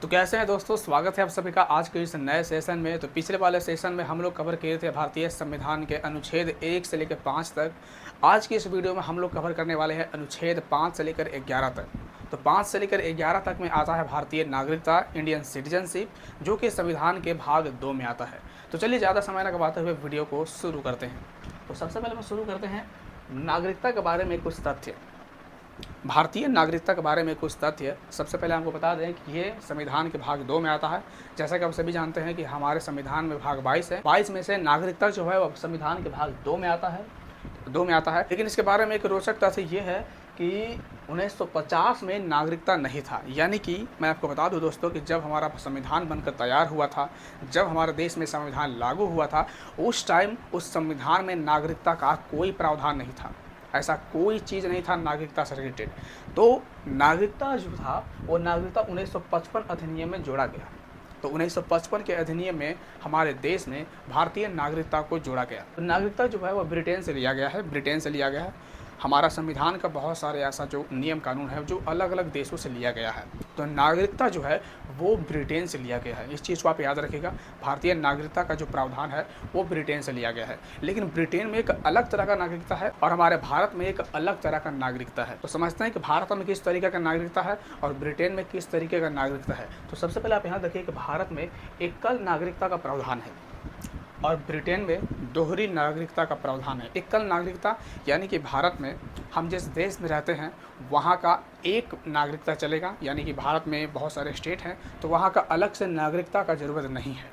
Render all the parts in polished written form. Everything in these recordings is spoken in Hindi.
तो कैसे हैं दोस्तों, स्वागत है आप सभी का आज के इस नए सेशन में। तो पिछले वाले सेशन में हम लोग कवर किए थे भारतीय संविधान के अनुच्छेद 1 से लेकर 5 तक। आज की इस वीडियो में हम लोग कवर करने वाले हैं अनुच्छेद 5 से लेकर 11 तक। तो 5 से लेकर 11 तक में आता है भारतीय नागरिकता, इंडियन सिटीजनशिप, जो कि संविधान के भाग 2 में आता है। तो चलिए ज़्यादा समय न गवाते हुए वीडियो को शुरू करते हैं। तो सबसे पहले हम शुरू करते हैं नागरिकता के बारे में कुछ तथ्य। भारतीय नागरिकता के बारे में कुछ तथ्य। सबसे पहले आपको बता दें कि ये संविधान के भाग 2 में आता है। जैसा कि आप सभी जानते हैं कि हमारे संविधान में भाग 22 है। 22 में से नागरिकता जो है वो संविधान के भाग 2 में आता है। लेकिन इसके बारे में एक रोचक तथ्य ये है कि 1950 में नागरिकता नहीं था। यानी कि मैं आपको बता दूं दोस्तों कि जब हमारा संविधान बनकर तैयार हुआ था, जब हमारे देश में संविधान लागू हुआ था, उस टाइम उस संविधान में नागरिकता का कोई प्रावधान नहीं था। ऐसा कोई चीज़ नहीं था नागरिकता से रिलेटेड। तो नागरिकता जो था वो नागरिकता 1955 अधिनियम में जोड़ा गया। तो 1955 के अधिनियम में हमारे देश में भारतीय नागरिकता को जोड़ा गया। तो नागरिकता जो है वो ब्रिटेन से लिया गया है। हमारा संविधान का बहुत सारे ऐसा जो नियम कानून है जो अलग अलग देशों से लिया गया है। तो नागरिकता जो है वो ब्रिटेन से लिया गया है। इस चीज़ को आप याद रखिएगा। भारतीय नागरिकता का जो प्रावधान है वो ब्रिटेन से लिया गया है। लेकिन ब्रिटेन में एक अलग तरह का नागरिकता है और हमारे भारत में एक अलग तरह का नागरिकता है। तो समझते हैं कि भारत में किस तरीके का नागरिकता है और ब्रिटेन में किस तरीके का नागरिकता है। तो सबसे पहले आप यहाँ देखिए कि भारत में एकल नागरिकता का प्रावधान है और ब्रिटेन में दोहरी नागरिकता का प्रावधान है। एकल नागरिकता यानी कि भारत में हम जिस देश में रहते हैं वहाँ का एक नागरिकता चलेगा। यानी कि भारत में बहुत सारे स्टेट हैं तो वहाँ का अलग से नागरिकता का ज़रूरत नहीं है।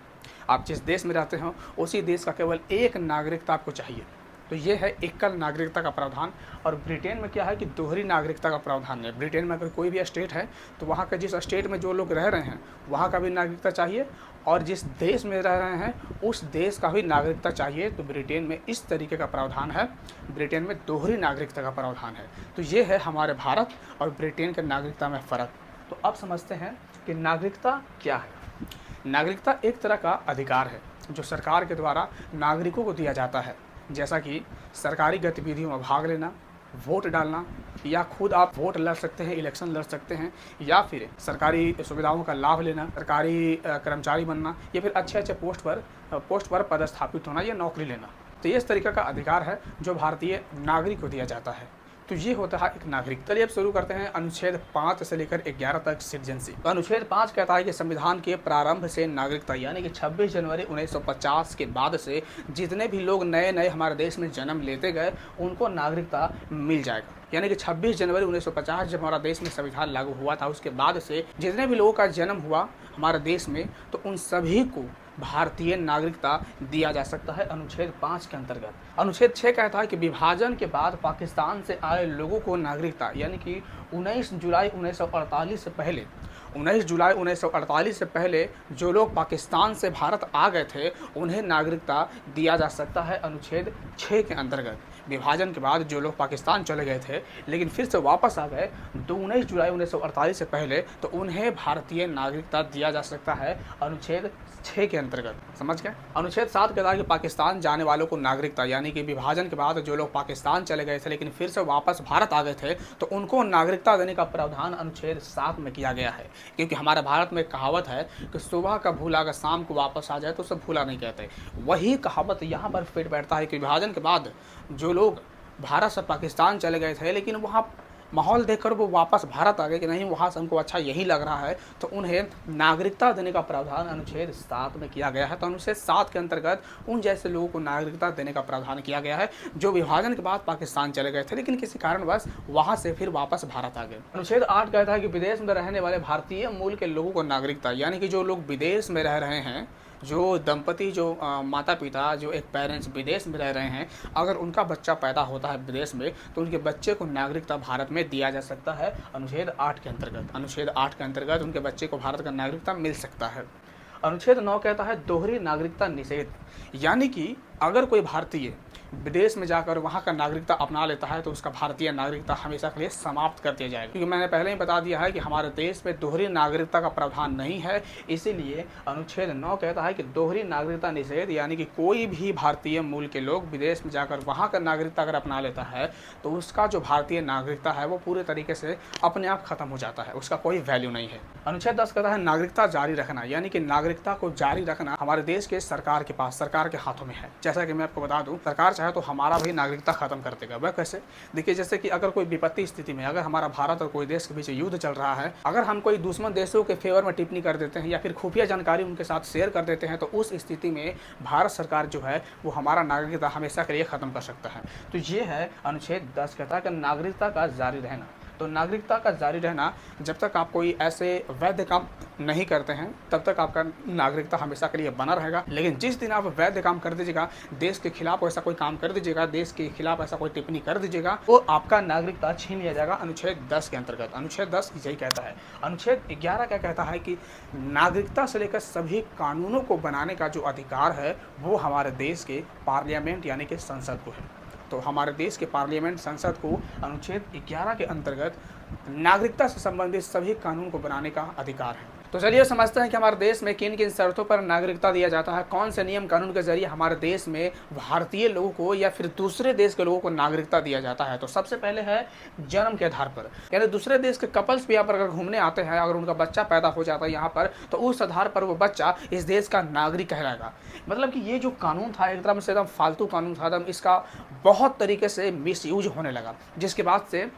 आप जिस देश में रहते हो उसी देश का केवल एक नागरिकता आपको चाहिए। तो ये है एकल नागरिकता का प्रावधान। और ब्रिटेन में क्या है कि दोहरी नागरिकता का प्रावधान है। ब्रिटेन में अगर कोई भी स्टेट है तो वहाँ के जिस स्टेट में जो लोग रह रहे हैं वहाँ का भी नागरिकता चाहिए और जिस देश में रह रहे हैं उस देश का भी नागरिकता चाहिए। तो ब्रिटेन में इस तरीके का प्रावधान है। ब्रिटेन में दोहरी नागरिकता का प्रावधान है। तो ये है हमारे भारत और ब्रिटेन के नागरिकता में फ़र्क। तो अब समझते हैं कि नागरिकता क्या है। नागरिकता एक तरह का अधिकार है जो सरकार के द्वारा नागरिकों को दिया जाता है, जैसा कि सरकारी गतिविधियों में भाग लेना, वोट डालना, या खुद आप वोट लड़ सकते हैं, इलेक्शन लड़ सकते हैं, या फिर सरकारी सुविधाओं का लाभ लेना, सरकारी कर्मचारी बनना, या फिर अच्छे पोस्ट पर पदस्थापित होना या नौकरी लेना। तो ये इस तरीके का अधिकार है जो भारतीय नागरिक को दिया जाता है। तो ये होता है एक नागरिक। चलिए अब शुरू करते हैं अनुच्छेद 5 से लेकर 11 तक सिटीजनशिप। तो अनुच्छेद 5 कहता है कि संविधान के प्रारंभ से नागरिकता यानी कि 26 जनवरी 1950 के बाद से जितने भी लोग नए नए हमारे देश में जन्म लेते गए उनको नागरिकता मिल जाएगा। यानी कि 26 जनवरी 1950 जब हमारा देश में संविधान लागू हुआ था उसके बाद से जितने भी लोगों का जन्म हुआ हमारे देश में तो उन सभी को भारतीय नागरिकता दिया जा सकता है अनुच्छेद 5 के अंतर्गत। अनुच्छेद 6 कहता है कि विभाजन के बाद पाकिस्तान से आए लोगों को नागरिकता यानी कि 19 जुलाई 1948 से पहले जो लोग पाकिस्तान से भारत आ गए थे उन्हें नागरिकता दिया जा सकता है अनुच्छेद 6 के अंतर्गत। विभाजन के बाद जो लोग पाकिस्तान चले गए थे लेकिन फिर से वापस आ गए 19 जुलाई 1948 से पहले तो उन्हें भारतीय नागरिकता दिया जा सकता है अनुच्छेद 6 के अंतर्गत। समझ गए। अनुच्छेद 7 कहता है कि पाकिस्तान जाने वालों को नागरिकता यानी कि विभाजन के बाद जो लोग पाकिस्तान चले गए थे लेकिन फिर से वापस भारत आ गए थे तो उनको नागरिकता देने का प्रावधान अनुच्छेद 7 में किया गया है। क्योंकि हमारे भारत में कहावत है कि सुबह का भूला अगर शाम को वापस आ जाए तो उसे भूला नहीं कहते। वही कहावत यहाँ पर फिट बैठता है कि विभाजन के बाद जो लोग भारत से पाकिस्तान चले गए थे लेकिन वहाँ माहौल देखकर वो वापस भारत आ गए कि नहीं वहाँ से हमको अच्छा यही लग रहा है तो उन्हें नागरिकता देने का प्रावधान अनुच्छेद 7 में किया गया है। तो अनुच्छेद 7 के अंतर्गत उन जैसे लोगों को नागरिकता देने का प्रावधान किया गया है जो विभाजन के बाद पाकिस्तान चले गए थे लेकिन किसी कारणवश वहाँ से फिर वापस भारत आ गए। अनुच्छेद 8 कहता है कि विदेश में रहने वाले भारतीय मूल के लोगों को नागरिकता यानी कि जो लोग विदेश में रह रहे हैं, जो दंपति जो माता पिता जो एक पेरेंट्स विदेश में रह रहे हैं, अगर उनका बच्चा पैदा होता है विदेश में तो उनके बच्चे को नागरिकता भारत में दिया जा सकता है अनुच्छेद 8 के अंतर्गत। अनुच्छेद 8 के अंतर्गत उनके बच्चे को भारत का नागरिकता मिल सकता है। अनुच्छेद 9 कहता है दोहरी नागरिकता निषेध यानी कि अगर कोई भारतीय विदेश में जाकर वहाँ का नागरिकता अपना लेता है तो उसका भारतीय नागरिकता हमेशा के लिए समाप्त कर दिया जाएगा। क्योंकि मैंने पहले ही बता दिया है कि हमारे देश में दोहरी नागरिकता का प्रावधान नहीं है, इसीलिए अनुच्छेद 9 कहता है कि दोहरी नागरिकता निषेध, यानी कि कोई भी भारतीय मूल के लोग विदेश में जाकर वहाँ का नागरिकता अगर अपना लेता है तो उसका जो भारतीय नागरिकता है वो पूरे तरीके से अपने आप खत्म हो जाता है, उसका कोई वैल्यू नहीं है। अनुच्छेद 10 कहता है नागरिकता जारी रखना, यानी कि नागरिकता को जारी रखना हमारे देश के सरकार के पास, सरकार के हाथों में है। जैसा कि मैं आपको बता दूं, सरकार चाहे तो हमारा भी नागरिकता खत्म कर देगा। वह कैसे? देखिए, जैसे कि अगर कोई विपत्ति स्थिति में अगर हमारा भारत और कोई देश के बीच युद्ध चल रहा है, अगर हम कोई दुश्मन देशों के फेवर में टिप्पणी कर देते हैं या फिर खुफिया जानकारी उनके साथ शेयर कर देते हैं तो उस स्थिति में भारत सरकार जो है वो हमारा नागरिकता हमेशा के लिए खत्म कर सकता है। तो ये है अनुच्छेद 10 कहता है कि नागरिकता का जारी रहना। तो नागरिकता का जारी रहना, जब तक आप कोई ऐसे वैध काम नहीं करते हैं तब तक आपका नागरिकता हमेशा के लिए बना रहेगा। लेकिन जिस दिन आप वैध काम कर दीजिएगा, देश के खिलाफ ऐसा कोई काम कर दीजिएगा, देश के खिलाफ ऐसा कोई टिप्पणी कर दीजिएगा, तो आपका नागरिकता छीन लिया जाएगा अनुच्छेद 10 के अंतर्गत। अनुच्छेद 10 यही कहता है। अनुच्छेद 11 क्या कहता है कि नागरिकता से लेकर सभी कानूनों को बनाने का जो अधिकार है वो हमारे देश के पार्लियामेंट यानी कि संसद को है। तो हमारे देश के पार्लियामेंट संसद को अनुच्छेद 11 के अंतर्गत नागरिकता से संबंधित सभी कानून को बनाने का अधिकार है। तो चलिए समझते हैं कि हमारे देश में किन किन शर्तों पर नागरिकता दिया जाता है, कौन से नियम कानून के जरिए हमारे देश में भारतीय लोगों को या फिर दूसरे देश के लोगों को नागरिकता दिया जाता है। तो सबसे पहले है जन्म के आधार पर, यानी दूसरे देश के कपल्स भी यहाँ पर अगर घूमने आते हैं, अगर उनका बच्चा पैदा हो जाता है यहाँ पर, तो उस आधार पर वो बच्चा इस देश का नागरिक कहलाएगा। मतलब कि ये जो कानून था एक तरह से एकदम फालतू कानून था, एकदम इसका बहुत तरीके से मिसयूज होने लगा, जिसके बाद से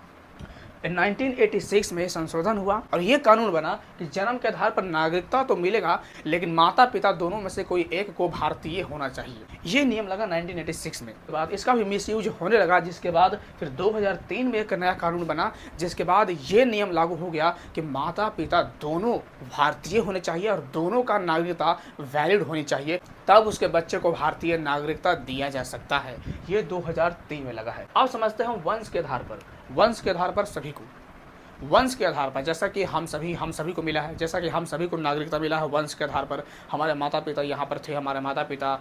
1986 में संशोधन हुआ और ये कानून बना कि जन्म के आधार पर नागरिकता तो मिलेगा लेकिन माता पिता दोनों में से कोई एक को भारतीय होना चाहिए। ये नियम लगा 1986 में। के बाद इसका भी मिसयूज होने लगा, जिसके बाद फिर 2003 में एक नया कानून बना, जिसके बाद ये नियम लागू हो गया कि माता पिता दोनों भारतीय होने चाहिए और दोनों का नागरिकता वैलिड होनी चाहिए, तब उसके बच्चे को भारतीय नागरिकता दिया जा सकता है। ये 2003 में लगा है। अब समझते हैं वंश के आधार पर। वंश के आधार पर सभी को, वंश के आधार पर जैसा कि हम सभी को मिला है, जैसा कि हम सभी को नागरिकता मिला है वंश के आधार पर। हमारे माता पिता यहाँ पर थे, हमारे माता पिता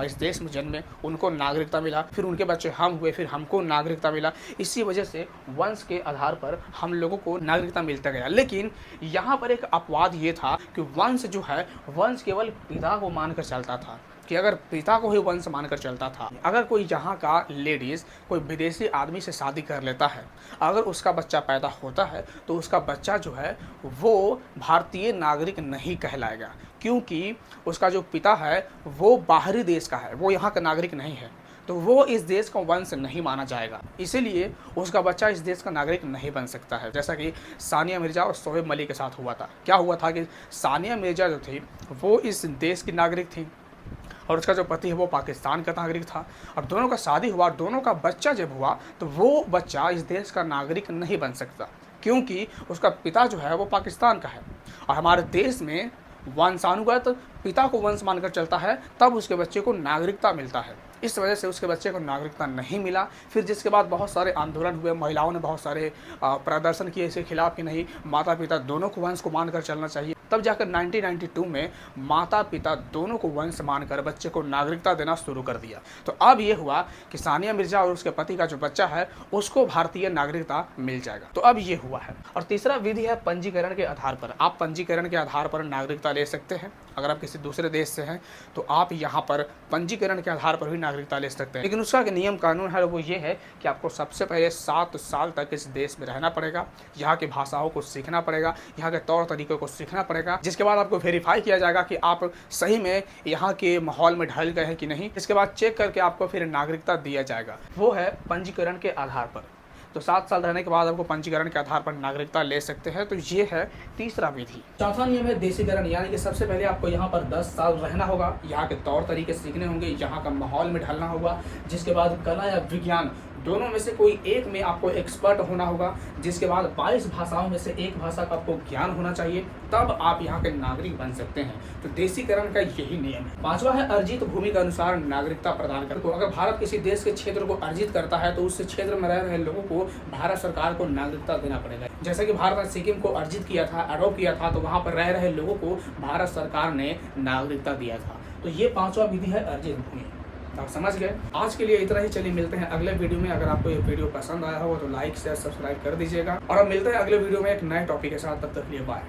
इस देश में जन्मे, उनको नागरिकता मिला, फिर उनके बच्चे हम हुए, फिर हमको नागरिकता मिला। इसी वजह से वंश के आधार पर हम लोगों को नागरिकता मिलता गया। लेकिन यहाँ पर एक अपवाद ये था कि वंश जो है, वंश केवल पिता को मानकर चलता था, कि अगर पिता को ही वंश मानकर चलता था। अगर कोई यहाँ का लेडीज़ कोई विदेशी आदमी से शादी कर लेता है, अगर उसका बच्चा पैदा होता है तो उसका बच्चा जो है वो भारतीय नागरिक नहीं कहलाएगा, क्योंकि उसका जो पिता है वो बाहरी देश का है, वो यहाँ का नागरिक नहीं है, तो वो इस देश का वंश नहीं माना जाएगा। इसीलिए उसका बच्चा इस देश का नागरिक नहीं बन सकता है। जैसा कि सानिया मिर्जा और शोएब मलिक के साथ हुआ था। क्या हुआ था कि सानिया मिर्जा जो थी वो इस देश की नागरिक थी और उसका जो पति है वो पाकिस्तान का नागरिक था, और दोनों का शादी हुआ, दोनों का बच्चा जब हुआ तो वो बच्चा इस देश का नागरिक नहीं बन सकता, क्योंकि उसका पिता जो है वो पाकिस्तान का है। और हमारे देश में वंशानुगत पिता को वंश मानकर चलता है, तब उसके बच्चे को नागरिकता मिलता है। इस वजह से उसके बच्चे को नागरिकता नहीं मिला। फिर जिसके बाद बहुत सारे आंदोलन हुए, महिलाओं ने बहुत सारे प्रदर्शन किए इसके खिलाफ कि नहीं, माता पिता दोनों को वंश को मानकर चलना चाहिए। तब जाकर 1992 में माता पिता दोनों को वंश मानकर बच्चे को नागरिकता देना शुरू कर दिया। तो अब ये हुआ कि सानिया मिर्जा और उसके पति का जो बच्चा है उसको भारतीय नागरिकता मिल जाएगा। तो अब ये हुआ है। और तीसरा विधि है पंजीकरण के आधार पर। आप पंजीकरण के आधार पर नागरिकता ले सकते हैं। अगर आप किसी दूसरे देश से हैं तो आप यहाँ पर पंजीकरण के आधार पर भी नागरिकता ले सकते हैं। लेकिन उसका नियम कानून है वो ये है कि आपको सबसे पहले 7 साल तक इस देश में रहना पड़ेगा, यहाँ की भाषाओं को सीखना पड़ेगा, यहाँ के तौर तरीकों को सीखना पड़ेगा, जिसके बाद आपको वेरीफाई किया जाएगा कि आप सही में यहाँ के माहौल में ढल गए हैं कि नहीं। इसके बाद चेक करके आपको फिर नागरिकता दिया जाएगा। वो है पंजीकरण के आधार पर। तो 7 साल रहने के बाद आपको पंजीकरण के आधार पर नागरिकता ले सकते हैं। तो ये है तीसरा विधि। चौथा नियम है देशीकरण, यानी कि सबसे पहले आपको यहाँ पर 10 साल रहना होगा, यहाँ के तौर तरीके सीखने होंगे, यहाँ का माहौल में ढलना होगा। जिसके बाद कला या विज्ञान दोनों में से कोई एक में आपको एक्सपर्ट होना होगा। जिसके बाद 22 भाषाओं में से एक भाषा का आपको ज्ञान होना चाहिए, तब आप यहाँ के नागरिक बन सकते हैं। तो देशीकरण का यही नियम है। 5वां है अर्जित भूमि के अनुसार नागरिकता प्रदान कर। तो अगर भारत किसी देश के क्षेत्र को अर्जित करता है तो उस क्षेत्र में रह रहे लोगों को भारत सरकार को नागरिकता देना पड़ेगा। जैसे कि भारत ने सिक्किम को अर्जित किया था, अडॉप्ट किया था, तो वहाँ पर रह रहे लोगों को भारत सरकार ने नागरिकता दिया था। तो ये 5वां विधि है अर्जित भूमि। तो आप समझ गए। आज के लिए इतना ही, चलिए मिलते हैं अगले वीडियो में। अगर आपको ये वीडियो पसंद आया हो तो लाइक शेयर सब्सक्राइब कर दीजिएगा और अब मिलते हैं अगले वीडियो में एक नए टॉपिक के साथ। तब तक के लिए बाय।